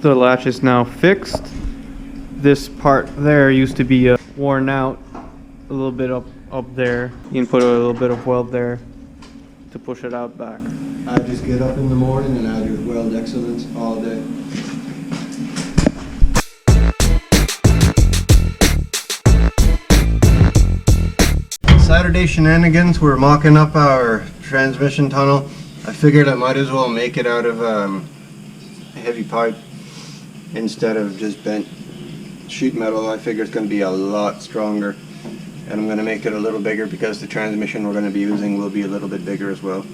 The latch is now fixed. This part there used to be worn out a little bit up there. You can put a little bit of weld there to push it out back. I just get up in the morning and I do weld excellence all day. Saturday shenanigans, we're mocking up our transmission tunnel. I figured I might as well make it out of heavy pipe instead of just bent sheet metal. I figure it's going to be a lot stronger, and I'm going to make it a little bigger because the transmission we're going to be using will be a little bit bigger as well.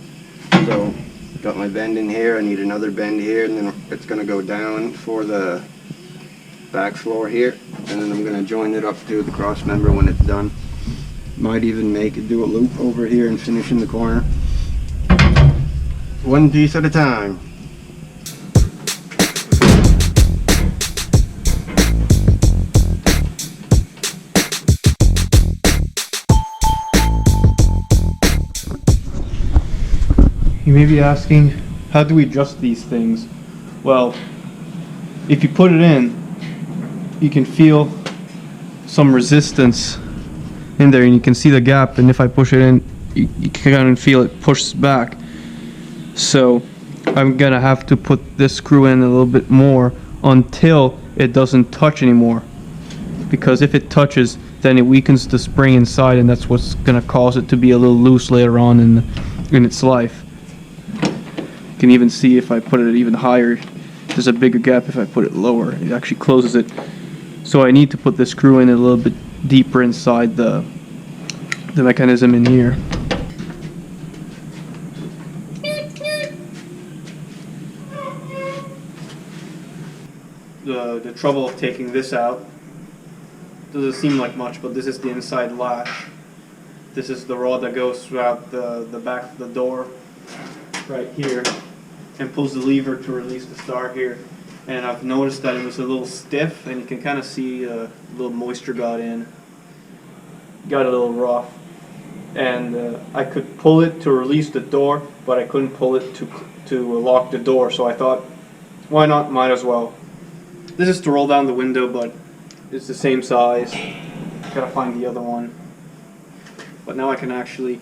So got my bend in here, I need another bend here, and then it's going to go down for the back floor here, and then I'm going to join it up to the cross member when it's done. Might even do a loop over here and finish in the corner. One piece at a time. You may be asking, how do we adjust these things? Well, if you put it in, you can feel some resistance in there, and you can see the gap, and if I push it in, you can kind of feel it pushes back. So I'm gonna have to put this screw in a little bit more until it doesn't touch anymore, because if it touches, then it weakens the spring inside, and that's what's gonna cause it to be a little loose later on in its life. You can even see if I put it even higher, there's a bigger gap. If I put it lower, it actually closes it. So I need to put the screw in a little bit deeper inside the mechanism in here. The trouble of taking this out doesn't seem like much, but this is the inside latch. This is the rod that goes throughout the back of the door right here and pulls the lever to release the star here. And I've noticed that it was a little stiff, and you can kind of see a little moisture got in. Got a little rough. And I could pull it to release the door, but I couldn't pull it to lock the door, so I thought, why not, might as well. This is to roll down the window, but it's the same size. Gotta find the other one. But now I can actually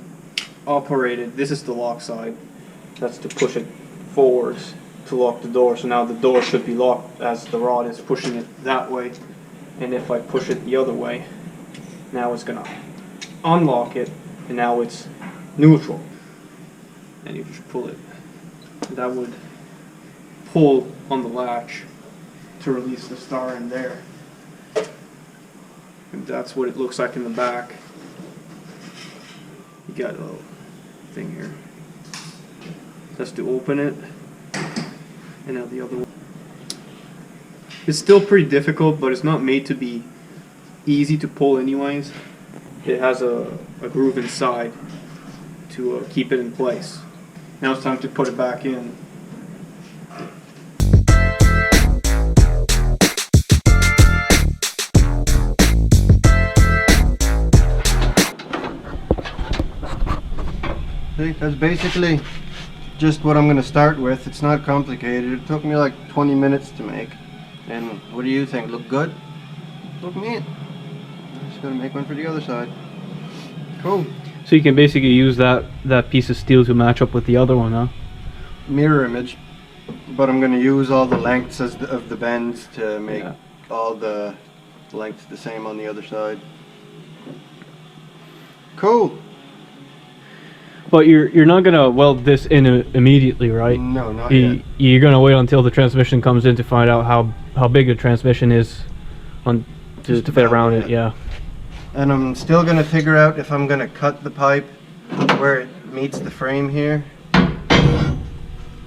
operate it. This is the lock side. That's to push it forwards to lock the door. So now the door should be locked as the rod is pushing it that way. And if I push it the other way, now it's gonna unlock it, and now it's neutral. And you just pull it. That would pull on the latch to release the star in there. And that's what it looks like in the back. You got a little thing here. That's to open it. And now the other one. It's still pretty difficult, but it's not made to be easy to pull anyways. It has a groove inside to keep it in place. Now it's time to put it back in. See, that's basically just what I'm going to start with. It's not complicated. It took me like 20 minutes to make. And what do you think? Look good? Look neat. Just going to make one for the other side. Cool. So you can basically use that piece of steel to match up with the other one, huh? Mirror image. But I'm going to use all the lengths of the bends to make all the lengths the same on the other side. Cool. But you're not gonna weld this in immediately, right? No, not yet. You're gonna wait until the transmission comes in to find out how big the transmission is to fit around it. Yeah. And I'm still gonna figure out if I'm gonna cut the pipe where it meets the frame here,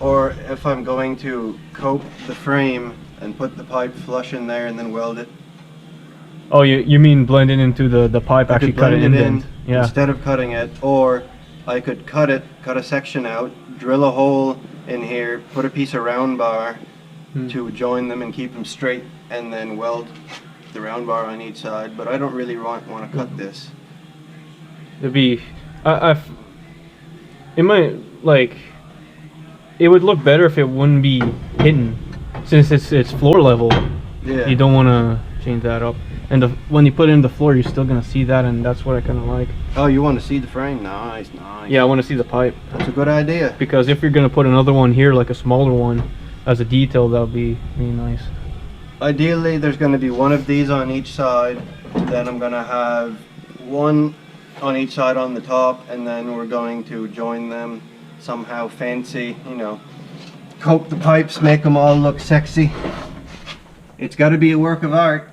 or if I'm going to cope the frame and put the pipe flush in there and then weld it. Oh, you mean blend it into the pipe? Actually cut it in. Yeah. Instead of cutting it, or I could cut a section out, drill a hole in here, put a piece of round bar to join them and keep them straight, and then weld the round bar on each side. But I don't really want to cut this. It'd be, it might, like, it would look better if it wouldn't be hidden. since it's floor level, Yeah. you don't want to change that up. And when you put it in the floor, you're still gonna see that, and that's what I kind of like. Oh, you want to see the frame? Nice, nice. Yeah, I want to see the pipe. That's a good idea. Because if you're gonna put another one here, like a smaller one, as a detail, that would be really nice. Ideally, there's going to be one of these on each side. Then I'm going to have one on each side on the top, and then we're going to join them somehow fancy, you know, coat the pipes, make them all look sexy. It's got to be a work of art.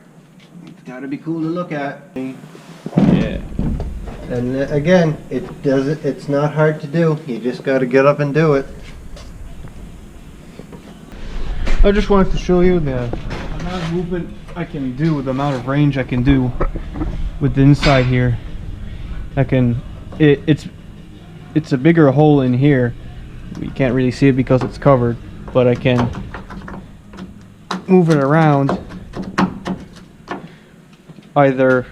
It's got to be cool to look at. Yeah. And again, it's not hard to do. You just got to get up and do it. I just wanted to show you the amount of movement I can do, the amount of range I can do with the inside here. It's a bigger hole in here. You can't really see it because it's covered, but I can move it around either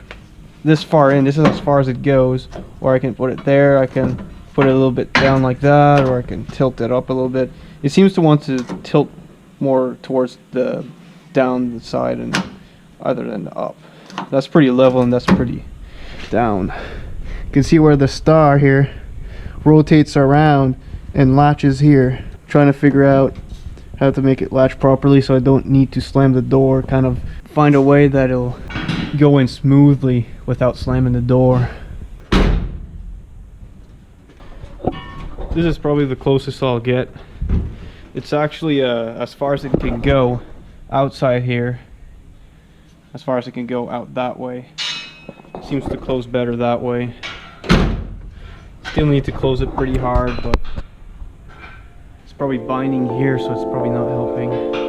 this far in, this is as far as it goes, or I can put it there, I can put it a little bit down like that, or I can tilt it up a little bit. It seems to want to tilt more towards the down the side and other than up. That's pretty level and that's pretty down. You can see where the star here rotates around and latches here. Trying to figure out how to make it latch properly so I don't need to slam the door. Kind of find a way that it'll go in smoothly without slamming the door. This is probably the closest I'll get. It's actually as far as it can go outside here, as far as it can go out that way. Seems to close better that way. Still need to close it pretty hard, but it's probably binding here, so it's probably not helping.